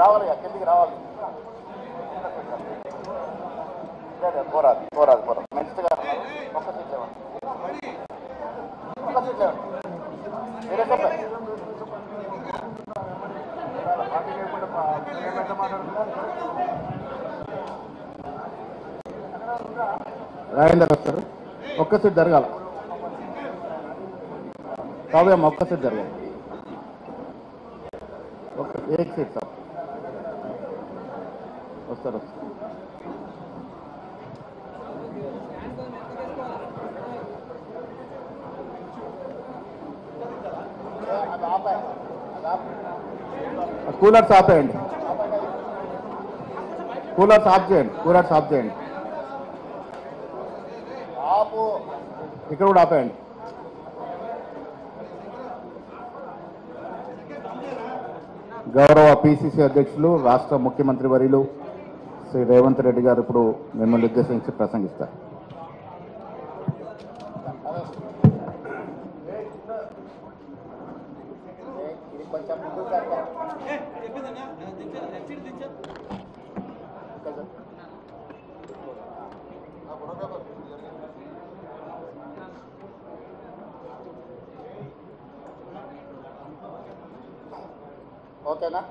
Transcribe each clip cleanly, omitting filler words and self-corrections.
రావాలి, కిందికి రావాలి. పోరాదు పోరాదు పోరాదు మంచిగా ఒక్క సీట్ లేవండి, ఒక్క సీట్ లేవండి. మీరే చెప్పండి. రాజేందర్ వస్తారు, ఒక్క సీట్ జరగాల. కావ్యమ్మ ఒక్క సీట్ జరగాలి, ఒక్క ఏక్ సీట్ సార్ వస్తారు. కూలర్స్ ఆపేయండి, కూలర్స్ ఆఫ్ చేయండి, కూలర్స్ ఆఫ్ చేయండి. ఇక్కడ కూడా ఆపేయండి. గౌరవ పిసిసి అధ్యక్షులు రాష్ట్ర ముఖ్యమంత్రి వర్యులు శ్రీ రేవంత్ రెడ్డి గారు ఇప్పుడు మిమ్మల్ని ఉద్దేశించి ప్రసంగిస్తారు. ఓకేనా?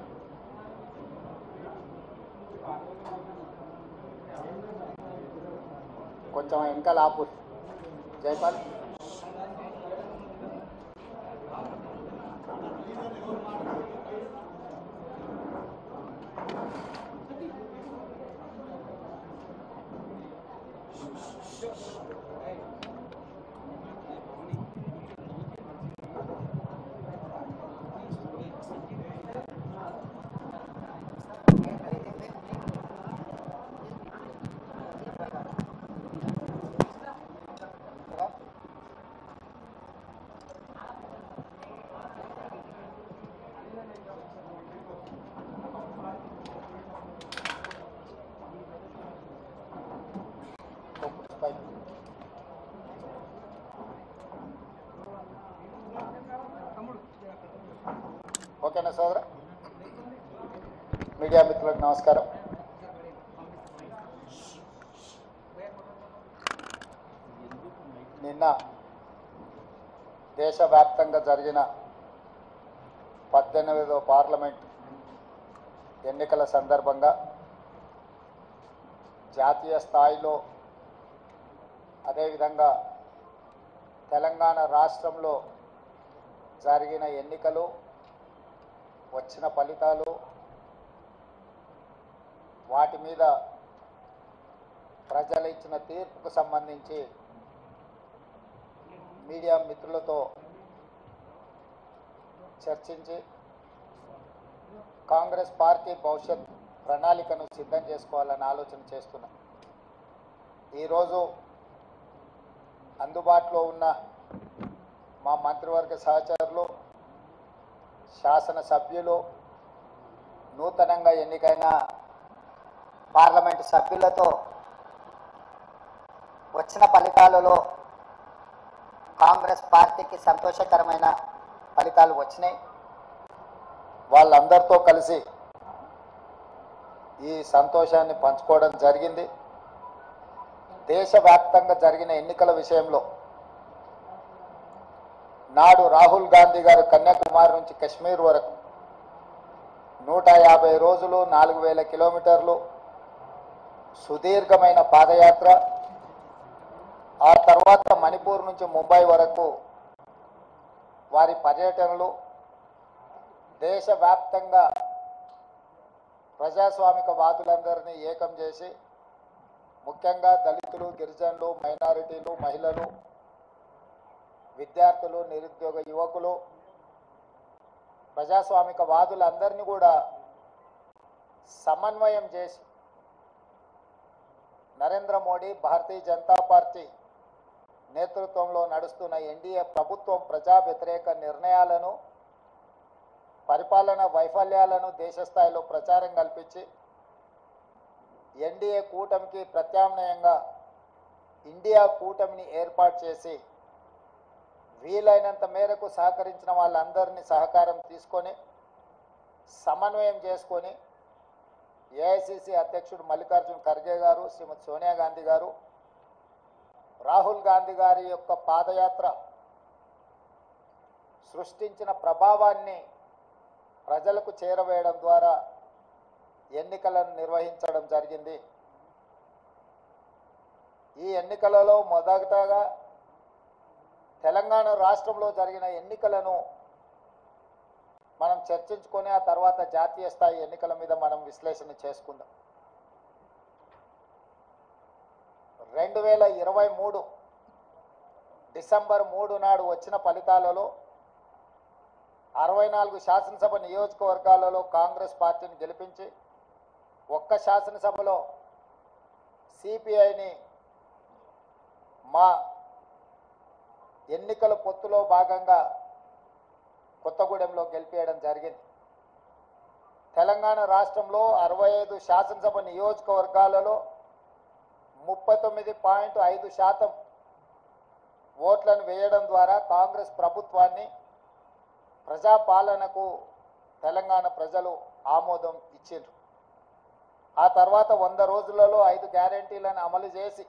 కొంచెం వెనకాల ఆపు జైపాల్. ఓకేనా సోదర? మీడియా మిత్రులకు నమస్కారం. నిన్న దేశవ్యాప్తంగా జరిగిన 18వ పార్లమెంట్ ఎన్నికల సందర్భంగా జాతీయ స్థాయిలో అదేవిధంగా తెలంగాణ రాష్ట్రంలో జరిగిన ఎన్నికలు, వచ్చిన ఫలితాలు, వాటి మీద ప్రజలు ఇచ్చిన తీర్పుకు సంబంధించి మీడియా మిత్రులతో చర్చించి కాంగ్రెస్ పార్టీ భవిష్యత్ ప్రణాళికను సిద్ధం చేసుకోవాలని ఆలోచన చేస్తున్నాం. ఈరోజు అందుబాటులో ఉన్న మా మంత్రివర్గ సహచరులు, శాసనసభ్యులు, నూతనంగా ఎన్నికైన పార్లమెంటు సభ్యులతో వచ్చిన ఫలితాలలో కాంగ్రెస్ పార్టీకి సంతోషకరమైన ఫలితాలు వచ్చినాయి. వాళ్ళందరితో కలిసి ఈ సంతోషాన్ని పంచుకోవడం జరిగింది. దేశవ్యాప్తంగా జరిగిన ఎన్నికల విషయంలో నాడు రాహుల్ గాంధీ గారు కన్యాకుమారి నుంచి కశ్మీర్ వరకు 150 రోజులు 4000 కిలోమీటర్లు సుదీర్ఘమైన పాదయాత్ర, ఆ తర్వాత మణిపూర్ నుంచి ముంబై వరకు వారి పర్యటనలు, దేశవ్యాప్తంగా ప్రజాస్వామిక వాదులందరినీ ఏకం చేసి ముఖ్యంగా దళితులు, గిరిజనులు, మైనారిటీలు, మహిళలు, విద్యార్థులు, నిరుద్యోగ యువకులు, ప్రజాస్వామిక వాదులందరినీ కూడా సమన్వయం చేసి నరేంద్ర మోడీ, భారతీయ జనతా పార్టీ నేతృత్వంలో నడుస్తున్న ఎన్డీఏ ప్రభుత్వం ప్రజా వ్యతిరేక నిర్ణయాలను, పరిపాలన వైఫల్యాలను దేశ స్థాయిలో ప్రచారం కల్పించి ఎన్డీఏ కూటమికి ప్రత్యామ్నాయంగా ఇండియా కూటమిని ఏర్పాటు చేసి వీలైనంత మేరకు సహకరించిన వాళ్ళందరినీ సహకారం తీసుకొని సమన్వయం చేసుకొని ఏఐసిసి అధ్యక్షుడు మల్లికార్జున్ ఖర్గే గారు, శ్రీమతి సోనియా గాంధీ గారు, రాహుల్ గాంధీ గారి యొక్క పాదయాత్ర సృష్టించిన ప్రభావాన్ని ప్రజలకు చేరవేయడం ద్వారా ఎన్నికలను నిర్వహించడం జరిగింది. ఈ ఎన్నికలలో మొదటగా తెలంగాణ రాష్ట్రంలో జరిగిన ఎన్నికలను మనం చర్చించుకొని ఆ తర్వాత జాతీయ స్థాయి ఎన్నికల మీద మనం విశ్లేషణ చేసుకుందాం. 2023 డిసెంబర్ 3 నాడు వచ్చిన ఫలితాలలో 64 శాసనసభ నియోజకవర్గాలలో కాంగ్రెస్ పార్టీని గెలిపించి ఒక్క శాసనసభలో సిపిఐని మా ఎన్నికల పొత్తులో భాగంగా కొత్తగూడెంలో గెలిపేయడం జరిగింది. తెలంగాణ రాష్ట్రంలో 65 శాసనసభ నియోజకవర్గాలలో 39.5% ఓట్లను వేయడం ద్వారా కాంగ్రెస్ ప్రభుత్వాన్ని ప్రజాపాలనకు తెలంగాణ ప్రజలు ఆమోదం ఇచ్చిండ్రు. ఆ తర్వాత 100 రోజులలో 5 గ్యారెంటీలను అమలు చేసి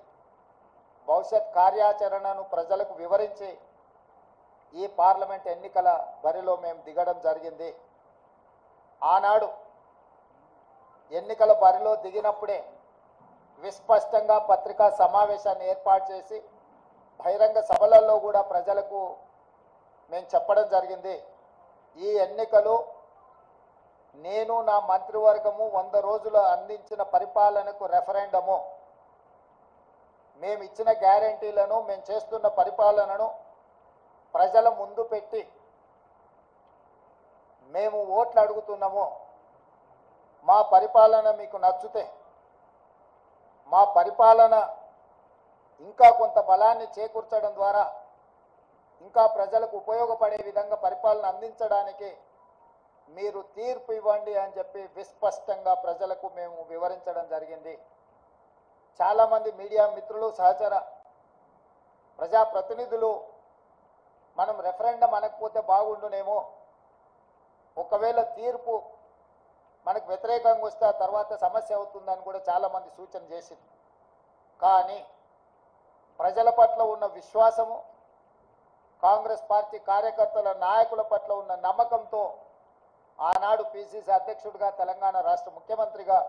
భవిష్యత్ కార్యాచరణను ప్రజలకు వివరించి ఈ పార్లమెంట్ ఎన్నికల బరిలో మేము దిగడం జరిగింది. ఆనాడు ఎన్నికల బరిలో దిగినప్పుడే విస్పష్టంగా పత్రికా సమావేశాన్ని ఏర్పాటు చేసి బహిరంగ సభలలో కూడా ప్రజలకు మేము చెప్పడం జరిగింది. ఈ ఎన్నికలు నేను నా మంత్రివర్గము 100 రోజులు అందించిన పరిపాలనకు రెఫరెండము, మేము ఇచ్చిన గ్యారెంటీలను, మేము చేస్తున్న పరిపాలనను ప్రజల ముందు పెట్టి మేము ఓట్లు అడుగుతున్నాము. మా పరిపాలన మీకు నచ్చితే, మా పరిపాలన ఇంకా కొంత బలాన్ని చేకూర్చడం ద్వారా ఇంకా ప్రజలకు ఉపయోగపడే విధంగా పరిపాలన అందించడానికి మీరు తీర్పు ఇవ్వండి అని చెప్పి విస్పష్టంగా ప్రజలకు మేము వివరించడం జరిగింది. చాలామంది మీడియా మిత్రులు, సహచర ప్రజాప్రతినిధులు మనం రెఫరెండం అనకపోతే బాగుండునేమో, ఒకవేళ తీర్పు మనకు వ్యతిరేకంగా వస్తే ఆ తర్వాత సమస్య అవుతుందని కూడా చాలామంది సూచన చేసింది. కానీ ప్రజల పట్ల ఉన్న విశ్వాసము, కాంగ్రెస్ పార్టీ కార్యకర్తల నాయకుల పట్ల ఉన్న నమ్మకంతో ఆనాడు పిసిసి అధ్యక్షుడిగా, తెలంగాణ రాష్ట్ర ముఖ్యమంత్రిగా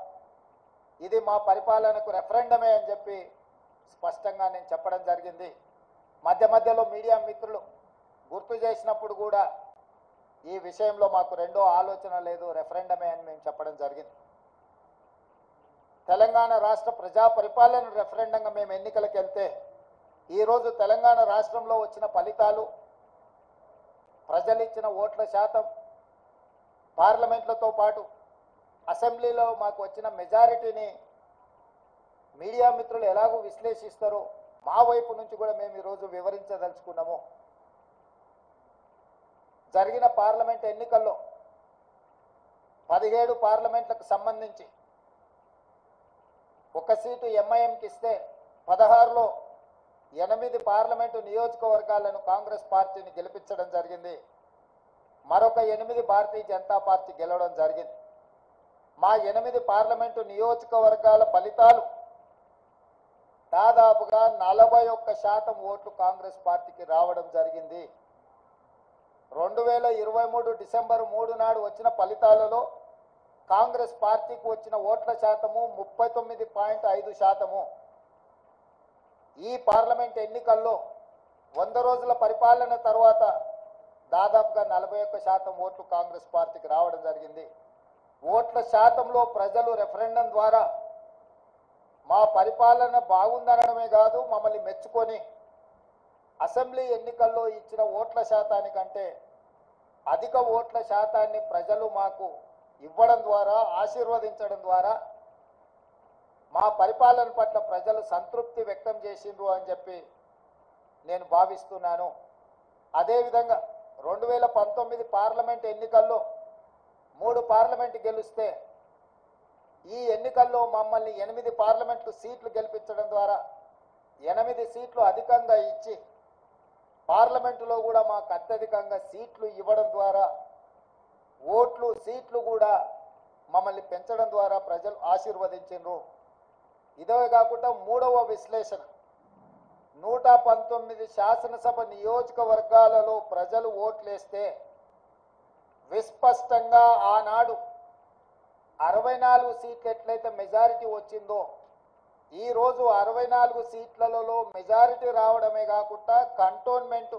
ఇది మా పరిపాలనకు రెఫరెండమే అని చెప్పి స్పష్టంగా నేను చెప్పడం జరిగింది. మధ్య మధ్యలో మీడియా మిత్రులు గుర్తు చేసినప్పుడు కూడా ఈ విషయంలో మాకు రెండో ఆలోచన లేదు, రెఫరెండమే అని మేము చెప్పడం జరిగింది. తెలంగాణ రాష్ట్ర ప్రజా పరిపాలన రెఫరెండంగా మేము ఎన్నికలకు వెళ్తే ఈరోజు తెలంగాణ రాష్ట్రంలో వచ్చిన ఫలితాలు, ప్రజలు ఇచ్చిన ఓట్ల శాతం, పార్లమెంట్లతో పాటు అసెంబ్లీలో మాకు వచ్చిన మెజారిటీని మీడియా మిత్రులు ఎలాగో విశ్లేషిస్తారో మా వైపు నుంచి కూడా మేము ఈరోజు వివరించదలుచుకున్నాము. జరిగిన పార్లమెంట్ ఎన్నికల్లో 17 పార్లమెంట్లకు సంబంధించి ఒక సీటు ఎంఐఎంకి ఇస్తే 16లో 8 పార్లమెంటు నియోజకవర్గాలను కాంగ్రెస్ పార్టీని గెలిపించడం జరిగింది. మరొక 8 భారతీయ జనతా పార్టీ గెలవడం జరిగింది. మా 8 పార్లమెంటు నియోజకవర్గాల ఫలితాలు దాదాపుగా 41% ఓట్లు కాంగ్రెస్ పార్టీకి రావడం జరిగింది. 2023 డిసెంబర్ 3 నాడు వచ్చిన ఫలితాలలో కాంగ్రెస్ పార్టీకి వచ్చిన ఓట్ల శాతము 39.5%. ఈ పార్లమెంట్ ఎన్నికల్లో 100 రోజుల పరిపాలన తర్వాత దాదాపుగా 41% ఓట్లు కాంగ్రెస్ పార్టీకి రావడం జరిగింది. ఓట్ల శాతంలో ప్రజలు రెఫరెండం ద్వారా మా పరిపాలన బాగుందనడమే కాదు, మమ్మల్ని మెచ్చుకొని అసెంబ్లీ ఎన్నికల్లో ఇచ్చిన ఓట్ల శాతానికంటే అధిక ఓట్ల శాతాన్ని ప్రజలు మాకు ఇవ్వడం ద్వారా, ఆశీర్వదించడం ద్వారా మా పరిపాలన పట్ల ప్రజలు సంతృప్తి వ్యక్తం చేసిండ్రు అని చెప్పి నేను భావిస్తున్నాను. అదేవిధంగా 2019 పార్లమెంట్ ఎన్నికల్లో 3 పార్లమెంటు గెలిస్తే ఈ ఎన్నికల్లో మమ్మల్ని 8 పార్లమెంటు సీట్లు గెలిపించడం ద్వారా 8 సీట్లు అధికంగా ఇచ్చి పార్లమెంటులో కూడా మాకు అత్యధికంగా సీట్లు ఇవ్వడం ద్వారా ఓట్లు సీట్లు కూడా మమ్మల్ని పెంచడం ద్వారా ప్రజలు ఆశీర్వదించారు. ఇదే కాకుండా మూడవ విశ్లేషణ, 119 శాసనసభ నియోజకవర్గాలలో ప్రజలు ఓట్లేస్తే విస్పష్టంగా ఆనాడు 64 సీట్లు ఎట్లయితే మెజారిటీ వచ్చిందో ఈరోజు 64 సీట్లలో మెజారిటీ రావడమే కాకుండా కంటోన్మెంట్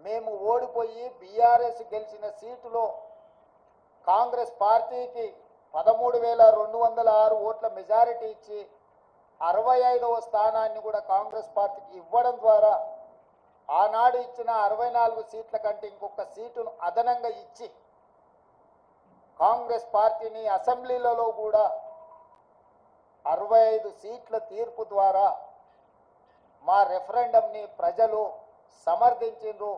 మేము ఓడిపోయి బీఆర్ఎస్ గెలిచిన సీటులో కాంగ్రెస్ పార్టీకి 13,206 ఓట్ల మెజారిటీ ఇచ్చి 65వ స్థానాన్ని కూడా కాంగ్రెస్ పార్టీకి ఇవ్వడం ద్వారా ఆనాడు ఇచ్చిన 64 సీట్ల కంటే ఇంకొక సీటును అదనంగా ఇచ్చి కాంగ్రెస్ పార్టీని అసెంబ్లీలలో కూడా 65 సీట్ల తీర్పు ద్వారా మా రెఫరెండంని ప్రజలు సమర్థించిండ్రు,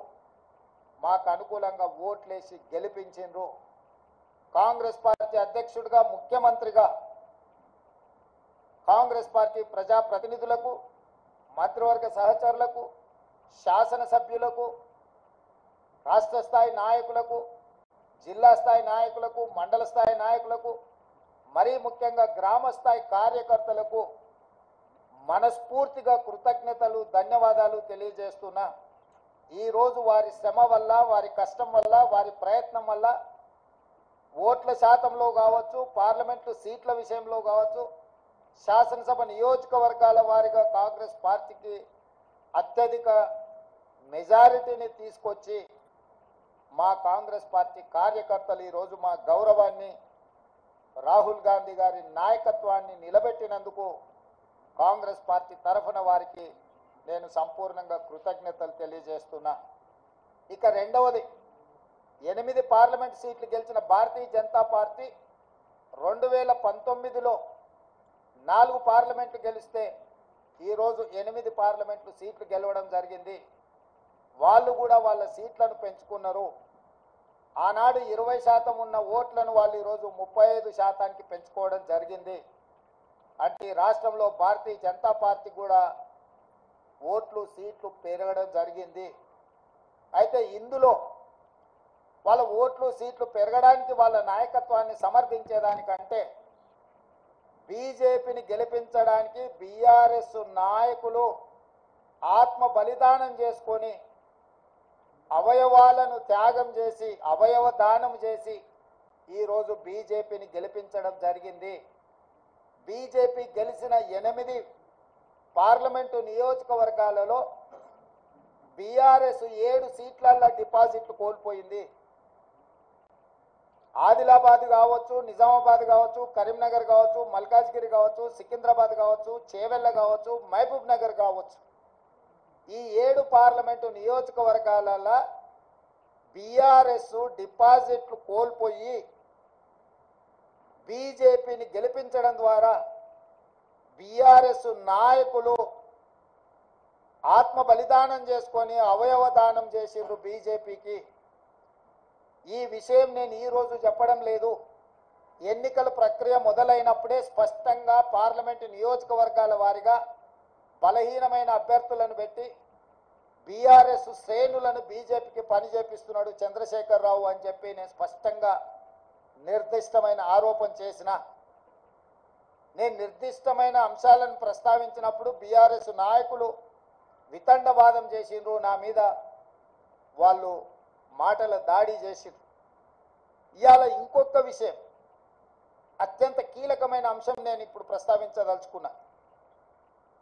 మాకు అనుకూలంగా ఓట్లేసి గెలిపించిండ్రు. కాంగ్రెస్ పార్టీ అధ్యక్షుడిగా, ముఖ్యమంత్రిగా కాంగ్రెస్ పార్టీ ప్రజాప్రతినిధులకు, మంత్రివర్గ సహచరులకు, శాసనసభ్యులకు, రాష్ట్ర స్థాయి నాయకులకు, జిల్లా స్థాయి నాయకులకు, మండల స్థాయి నాయకులకు, మరీ ముఖ్యంగా గ్రామ స్థాయి కార్యకర్తలకు మనస్ఫూర్తిగా కృతజ్ఞతలు, ధన్యవాదాలు తెలియజేస్తున్నా. ఈరోజు వారి శ్రమ వల్ల, వారి కష్టం వల్ల, వారి ప్రయత్నం వల్ల ఓట్ల శాతంలో కావచ్చు, పార్లమెంటు సీట్ల విషయంలో కావచ్చు, శాసనసభ నియోజకవర్గాల వారిగా కాంగ్రెస్ పార్టీకి అత్యధిక మెజారిటీని తీసుకొచ్చి మా కాంగ్రెస్ పార్టీ కార్యకర్తలు ఈరోజు మా గౌరవాన్ని, రాహుల్ గాంధీ గారి నాయకత్వాన్ని నిలబెట్టినందుకు కాంగ్రెస్ పార్టీ తరఫున వారికి నేను సంపూర్ణంగా కృతజ్ఞతలు తెలియజేస్తున్నా. ఇక రెండవది, 8 పార్లమెంట్ సీట్లు గెలిచిన భారతీయ జనతా పార్టీ 2019లో 4 పార్లమెంట్లు గెలిస్తే ఈరోజు 8 పార్లమెంట్లు సీట్లు గెలవడం జరిగింది. వాళ్ళు కూడా వాళ్ళ సీట్లను పెంచుకున్నారు. ఆనాడు 20% ఉన్న ఓట్లను వాళ్ళు ఈరోజు 35%కి పెంచుకోవడం జరిగింది. అంటే రాష్ట్రంలో భారతీయ జనతా పార్టీ కూడా ఓట్లు సీట్లు పెరగడం జరిగింది. అయితే ఇందులో వాళ్ళ ఓట్లు సీట్లు పెరగడానికి వాళ్ళ నాయకత్వాన్ని సమర్థించేదానికంటే బీజేపీని గెలిపించడానికి బీఆర్ఎస్ నాయకులు ఆత్మ బలిదానం చేసుకొని అవయవాలను త్యాగం చేసి, అవయవ దానం చేసి ఈరోజు బీజేపీని గెలిపించడం జరిగింది. బీజేపీ గెలిచిన 8 పార్లమెంటు నియోజకవర్గాలలో బీఆర్ఎస్ 7 సీట్లల్లో డిపాజిట్లు కోల్పోయింది. ఆదిలాబాద్ కావచ్చు, నిజామాబాద్ కావచ్చు, కరీంనగర్ కావచ్చు, మల్కాజ్గిరి కావచ్చు, సికింద్రాబాద్ కావచ్చు, చేవెళ్ళ కావచ్చు, మహబూబ్ నగర్ కావచ్చు, ఈ 7 పార్లమెంటు నియోజకవర్గాలలో బీఆర్ఎస్ డిపాజిట్లు కోల్పోయి బీజేపీని గెలిపించడం ద్వారా బీఆర్ఎస్ నాయకులు ఆత్మ బలిదానం చేసుకొని అవయవ దానం చేసిండ్రు బీజేపీకి. ఈ విషయం నేను ఈరోజు చెప్పడం లేదు. ఎన్నికల ప్రక్రియ మొదలైనప్పుడే స్పష్టంగా పార్లమెంటు నియోజకవర్గాల వారిగా బలహీనమైన అభ్యర్థులను పెట్టి బీఆర్ఎస్ శ్రేణులను బీజేపీకి పని చేపిస్తున్నాడు చంద్రశేఖరరావు అని చెప్పి నేను స్పష్టంగా నిర్దిష్టమైన ఆరోపణ చేసిన. నేను నిర్దిష్టమైన అంశాలను ప్రస్తావించినప్పుడు బీఆర్ఎస్ నాయకులు వితండవాదం చేసిండ్రు, నా మీద వాళ్ళు మాటల దాడి చేసిండ్రు. ఇవాళ ఇంకొక విషయం, అత్యంత కీలకమైన అంశం నేను ఇప్పుడు ప్రస్తావించదలుచుకున్నా.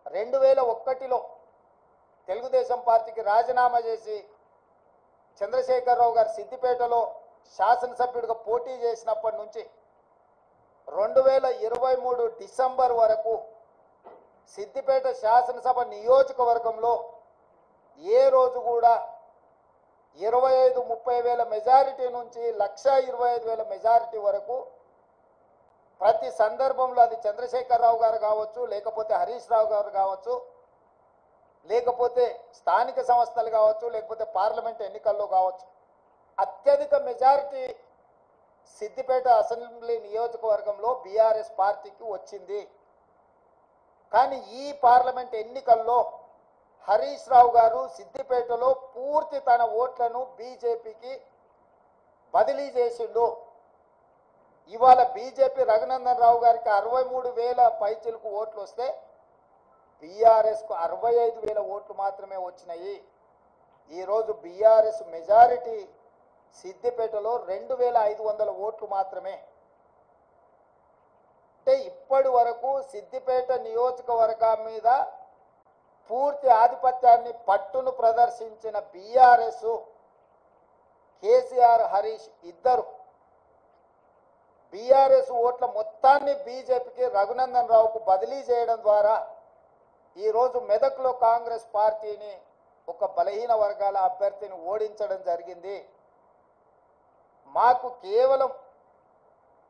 2001లో తెలుగుదేశం పార్టీకి రాజీనామా చేసి చంద్రశేఖరరావు గారు సిద్దిపేటలో శాసనసభ్యుడిగా పోటీ చేసినప్పటి నుంచి 2023 డిసెంబర్ వరకు సిద్దిపేట శాసనసభ నియోజకవర్గంలో ఏ రోజు కూడా 25-30 వేల మెజారిటీ నుంచి 1,25,000 మెజారిటీ వరకు ప్రతి సందర్భంలో అది చంద్రశేఖరరావు గారు కావచ్చు, లేకపోతే హరీష్ రావు గారు కావచ్చు, లేకపోతే స్థానిక సంస్థలు కావచ్చు, లేకపోతే పార్లమెంట్ ఎన్నికల్లో కావచ్చు, అత్యధిక మెజారిటీ సిద్దిపేట అసెంబ్లీ నియోజకవర్గంలో బీఆర్ఎస్ పార్టీకి వచ్చింది. కానీ ఈ పార్లమెంట్ ఎన్నికల్లో హరీష్ రావు గారు సిద్దిపేటలో పూర్తి తన ఓట్లను బీజేపీకి బదిలీ చేసిండు. ఇవాళ బీజేపీ రఘునందన్ రావు గారికి 63,000 పైచిలకు ఓట్లు వస్తే బీఆర్ఎస్కు 65,000 ఓట్లు మాత్రమే వచ్చినాయి. ఈరోజు బీఆర్ఎస్ మెజారిటీ సిద్దిపేటలో 2,500 ఓట్లు మాత్రమే. అంటే ఇప్పటి వరకు సిద్దిపేట నియోజకవర్గం మీద పూర్తి ఆధిపత్యాన్ని పట్టును ప్రదర్శించిన బీఆర్ఎస్, కేసీఆర్, హరీష్ ఇద్దరు బీఆర్ఎస్ ఓట్ల మొత్తాన్ని బీజేపీకి రఘునందన్ రావుకు బదిలీ చేయడం ద్వారా ఈరోజు మెదక్లో కాంగ్రెస్ పార్టీని ఒక బలహీన వర్గాల అభ్యర్థిని ఓడించడం జరిగింది. మాకు కేవలం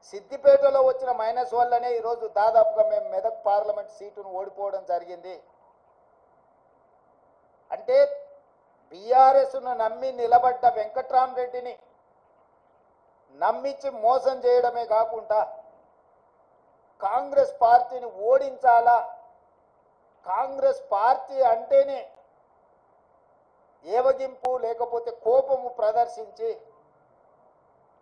సిద్దిపేటలో వచ్చిన మైనస్ వల్లనే ఈరోజు దాదాపుగా మేము మెదక్ పార్లమెంట్ సీటును ఓడిపోవడం జరిగింది. అంటే బీఆర్ఎస్ను నమ్మి నిలబడ్డ వెంకట్రామరెడ్డిని నమ్మించి మోసం చేయడమే కాకుండా కాంగ్రెస్ పార్టీని ఓడించాలా, కాంగ్రెస్ పార్టీ అంటేనే ఏవగింపు లేకపోతే కోపము ప్రదర్శించి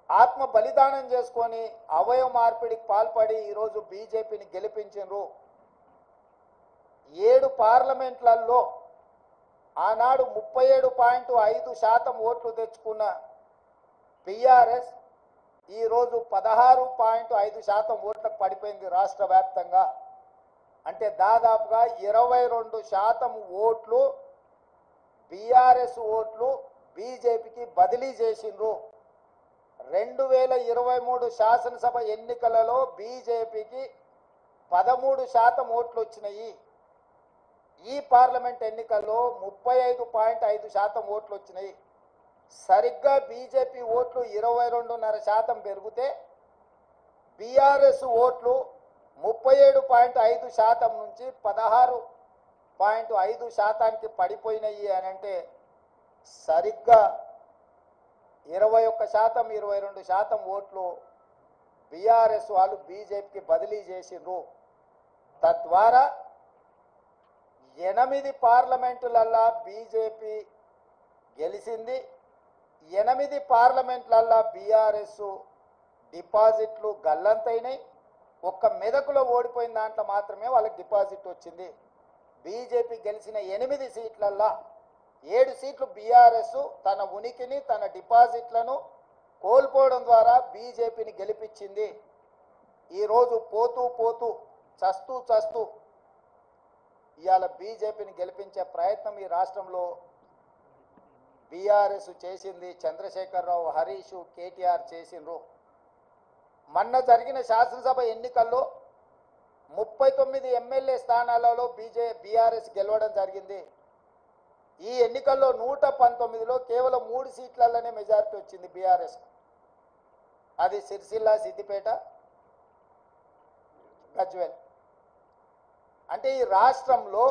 ఆత్మ బలిదానం చేసుకొని అవయవ మార్పిడికి పాల్పడి ఈరోజు బీజేపీని గెలిపించారు. 7 పార్లమెంట్లలో ఆనాడు 37.5% ఓట్లు తెచ్చుకున్న బీఆర్ఎస్ ఈరోజు 16.5% ఓట్లకు పడిపోయింది రాష్ట్ర వ్యాప్తంగా. అంటే దాదాపుగా 22% ఓట్లు బీఆర్ఎస్ ఓట్లు బీజేపీకి బదిలీ చేసిండ్రు. 2023 శాసనసభ ఎన్నికలలో బీజేపీకి 13% ఓట్లు వచ్చినాయి. ఈ పార్లమెంట్ ఎన్నికల్లో 35.5% ఓట్లు వచ్చినాయి. సరిగ్గా బీజేపీ ఓట్లు 22.5% పెరిగితే బీఆర్ఎస్ ఓట్లు 37.5% నుంచి 16.5%కి పడిపోయినాయి అని అంటే సరిగ్గా 21%, 22% ఓట్లు బీఆర్ఎస్ వాళ్ళు బీజేపీకి బదిలీ చేసిండ్రు. తద్వారా 8 పార్లమెంటులల్లా బీజేపీ గెలిచింది. 8 పార్లమెంట్లల్లా బీఆర్ఎస్ డిపాజిట్లు గల్లంతైనాయి. ఒక్క మెదకులో ఓడిపోయిన దాంట్లో మాత్రమే వాళ్ళకి డిపాజిట్ వచ్చింది. బీజేపీ గెలిచిన 8 సీట్లల్లా 7 సీట్లు బీఆర్ఎస్ తన ఉనికిని, తన డిపాజిట్లను కోల్పోవడం ద్వారా బీజేపీని గెలిపించింది. ఈరోజు పోతూ పోతూ చస్తూ ఇవాళ బీజేపీని గెలిపించే ప్రయత్నం ఈ రాష్ట్రంలో బీఆర్ఎస్ చేసింది. చంద్రశేఖరరావు, హరీష్, కేటీఆర్ చేసిండ్రు. మొన్న జరిగిన శాసనసభ ఎన్నికల్లో 39 ఎమ్మెల్యే స్థానాలలో బీఆర్ఎస్ గెలవడం జరిగింది. ఈ ఎన్నికల్లో 119లో కేవలం 3 సీట్లలోనే మెజారిటీ వచ్చింది బీఆర్ఎస్. అది సిరిసిల్ల, సిద్దిపేట, గజ్వేల్. అంటే ఈ రాష్ట్రంలో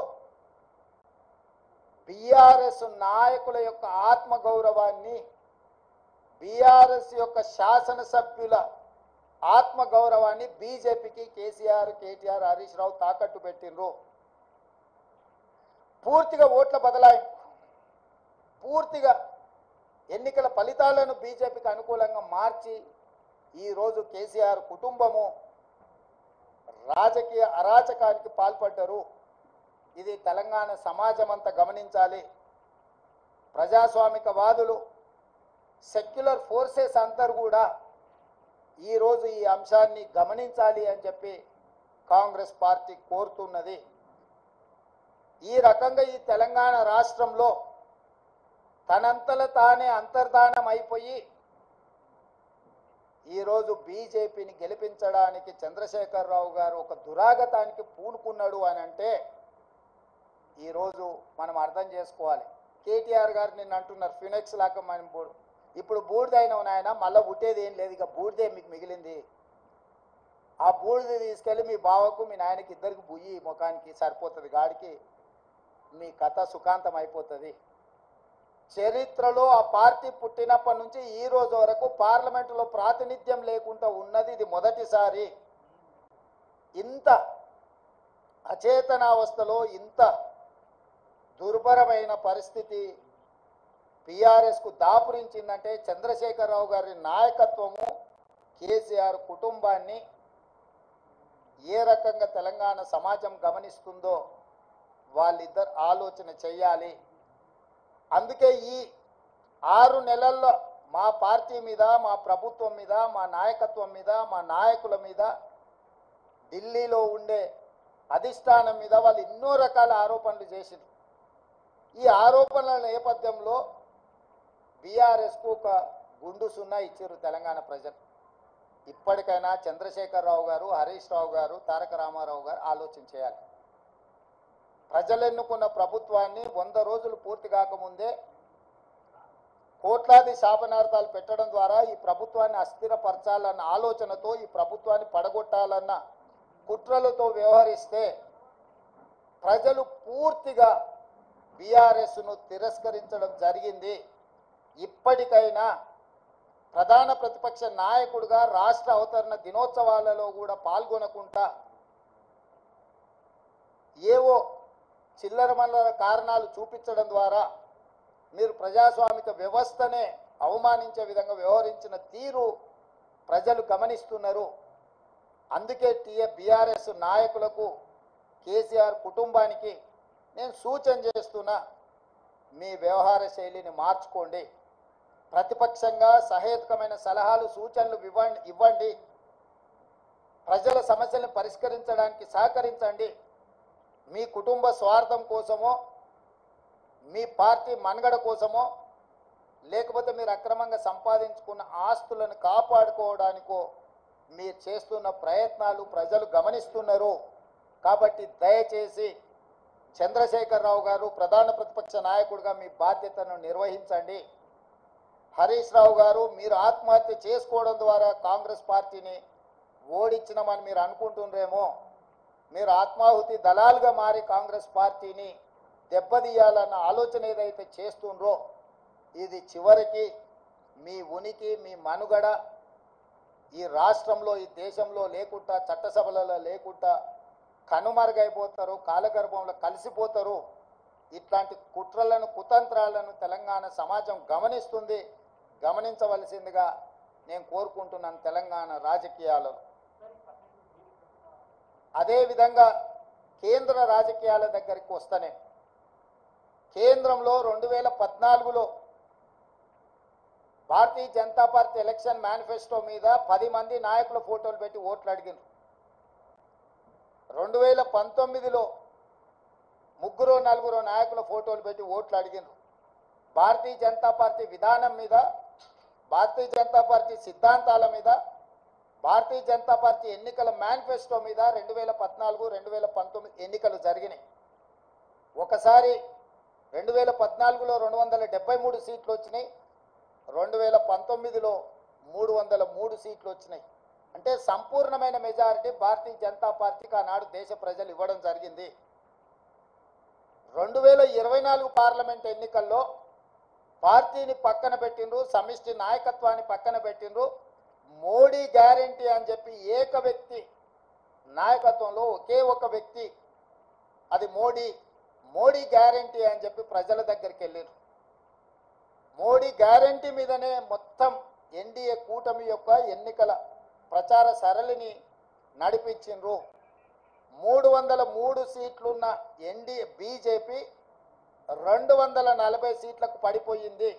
బీఆర్ఎస్ నాయకుల యొక్క ఆత్మగౌరవాన్ని, బీఆర్ఎస్ యొక్క శాసనసభ్యుల ఆత్మగౌరవాన్ని బీజేపీకి కేసీఆర్, కేటీఆర్, హరీష్ రావు తాకట్టు పెట్టిండ్రు. పూర్తిగా ఓట్ల బదలాయింపు, పూర్తిగా ఎన్నికల ఫలితాలను బీజేపీకి అనుకూలంగా మార్చి ఈరోజు కేసీఆర్ కుటుంబము రాజకీయ అరాచకానికి పాల్పడ్డారు. ఇది తెలంగాణ సమాజం అంతా గమనించాలి. ప్రజాస్వామికవాదులు, సెక్యులర్ ఫోర్సెస్ అందరూ కూడా ఈరోజు ఈ అంశాన్ని గమనించాలి అని చెప్పి కాంగ్రెస్ పార్టీ కోరుతున్నది. ఈ రకంగా ఈ తెలంగాణ రాష్ట్రంలో తనంతల తానే అంతర్ధానం అయిపోయి ఈరోజు బీజేపీని గెలిపించడానికి చంద్రశేఖరరావు గారు ఒక దురాగతానికి పూనుకున్నాడు అని అంటే ఈరోజు మనం అర్థం చేసుకోవాలి. కేటీఆర్ గారు నిన్న అంటున్నారు ఫినిక్స్ లాగా మనం ఇప్పుడు బూడిదైన నాయన మళ్ళీ పుట్టేది ఏం లేదు, ఇక బూడిదే మీకు మిగిలింది. ఆ బూడిద తీసుకెళ్ళి మీ బావకు, మీ నాయనకి ఇద్దరికి బుయ్యి ముఖానికి సరిపోతుంది, గాడికి మీ కథ సుఖాంతం అయిపోతుంది. చరిత్రలో ఆ పార్టీ పుట్టినప్పటి నుంచి ఈ రోజు వరకు పార్లమెంటులో ప్రాతినిధ్యం లేకుండా ఉన్నది ఇది మొదటిసారి. ఇంత అచేతనావస్థలో ఇంత దుర్భరమైన పరిస్థితి బీఆర్ఎస్కు దాపురించిందంటే చంద్రశేఖరరావు గారి నాయకత్వము, కేసీఆర్ కుటుంబాన్ని ఏ రకంగా తెలంగాణ సమాజం గమనిస్తుందో వాళ్ళిద్దరు ఆలోచన చెయ్యాలి. అందుకే ఈ 6 నెలల్లో మా పార్టీ మీద, మా ప్రభుత్వం మీద, మా నాయకత్వం మీద, మా నాయకుల మీద, ఢిల్లీలో ఉండే అధిష్టానం మీద వాళ్ళు ఎన్నో రకాల ఆరోపణలు చేసిండ్రు. ఈ ఆరోపణల నేపథ్యంలో బీఆర్ఎస్కు ఒక గుండు సున్నా ఇచ్చారు తెలంగాణ ప్రజలు. ఇప్పటికైనా చంద్రశేఖరరావు గారు, హరీష్ రావు గారు, తారక రామారావు గారు ఆలోచన చేయాలి. ప్రజలు ఎన్నుకున్న ప్రభుత్వాన్ని 100 రోజులు పూర్తి కాకముందే కోట్లాది శాపనార్థాలు పెట్టడం ద్వారా ఈ ప్రభుత్వాన్ని అస్థిరపరచాలన్న ఆలోచనతో, ఈ ప్రభుత్వాన్ని పడగొట్టాలన్న కుట్రలతో వ్యవహరిస్తే ప్రజలు పూర్తిగా బీఆర్ఎస్ను తిరస్కరించడం జరిగింది. ఇప్పటికైనా ప్రధాన ప్రతిపక్ష నాయకుడిగా రాష్ట్ర అవతరణ దినోత్సవాలలో కూడా పాల్గొనకుండా ఏవో చిల్లరమల్లర కారణాలు చూపించడం ద్వారా మీరు ప్రజాస్వామిక వ్యవస్థనే అవమానించే విధంగా వ్యవహరించిన తీరు ప్రజలు గమనిస్తున్నారు. అందుకే బీఆర్ఎస్ నాయకులకు, కేసీఆర్ కుటుంబానికి నేను సూచన చేస్తున్నా, మీ వ్యవహార శైలిని మార్చుకోండి. ప్రతిపక్షంగా సహేతుకమైన సలహాలు, సూచనలు ఇవ్వండి. ప్రజల సమస్యలను పరిష్కరించడానికి సహకరించండి. మీ కుటుంబ స్వార్థం కోసమో, మీ పార్టీ మనుగడ కోసమో, లేకపోతే మీరు అక్రమంగా సంపాదించుకున్న ఆస్తులను కాపాడుకోవడానికో మీరు చేస్తున్న ప్రయత్నాలు ప్రజలు గమనిస్తున్నారు. కాబట్టి దయచేసి చంద్రశేఖరరావు గారు ప్రధాన ప్రతిపక్ష నాయకుడిగా మీ బాధ్యతను నిర్వహించండి. హరీష్ రావు గారు, మీరు ఆత్మహత్య చేసుకోవడం ద్వారా కాంగ్రెస్ పార్టీని ఓడించినామని మీరు అనుకుంటుండ్రేమో. మీరు ఆత్మాహుతి దళాలుగా మారి కాంగ్రెస్ పార్టీని దెబ్బతీయాలన్న ఆలోచన ఏదైతే చేస్తుండ్రో, ఇది చివరికి మీ ఉనికి, మీ మనుగడ ఈ రాష్ట్రంలో, ఈ దేశంలో లేకుండా, చట్టసభలలో లేకుండా కనుమరుగైపోతారు, కాలగర్భంలో కలిసిపోతారు. ఇట్లాంటి కుట్రలను, కుతంత్రాలను తెలంగాణ సమాజం గమనిస్తుంది. గమనించవలసిందిగా నేను కోరుకుంటున్నాను తెలంగాణ రాజకీయాలను. అదేవిధంగా కేంద్ర రాజకీయాల దగ్గరికి వస్తేనే, కేంద్రంలో 2014లో Bharatiya Janata party election manifesto మీద 10 మంది నాయకుల ఫోటోలు పెట్టి ఓట్లు అడిగిండ్రు. 2019లో 3-4 నాయకుల ఫోటోలు పెట్టి ఓట్లు అడిగిండ్రు. భారతీయ జనతా పార్టీ విధానం మీద, భారతీయ జనతా పార్టీ సిద్ధాంతాల మీద, భారతీయ జనతా పార్టీ ఎన్నికల మేనిఫెస్టో మీద 2014, 2019 ఎన్నికలు జరిగినాయి. ఒకసారి 2014లో 273 సీట్లు వచ్చినాయి, 2019లో 303 సీట్లు వచ్చినాయి. అంటే సంపూర్ణమైన మెజారిటీ భారతీయ జనతా పార్టీకి ఆనాడు దేశ ప్రజలు ఇవ్వడం జరిగింది. 2024 పార్లమెంట్ ఎన్నికల్లో పార్టీని పక్కన పెట్టిండ్రు, సమిష్టి నాయకత్వాన్ని పక్కన పెట్టిండ్రు. మోడీ గ్యారంటీ అని చెప్పి ఏక వ్యక్తి నాయకత్వంలో ఒకే ఒక వ్యక్తి, అది మోడీ గ్యారంటీ అని చెప్పి ప్రజల దగ్గరికి వెళ్ళారు. మోడీ గ్యారంటీ మీదనే మొత్తం ఎన్డీఏ కూటమి యొక్క ఎన్నికల ప్రచార సరళిని నడిపించిండ్రు. 303 సీట్లున్న ఎన్డీఏ బీజేపీ 240 సీట్లకు పడిపోయింది.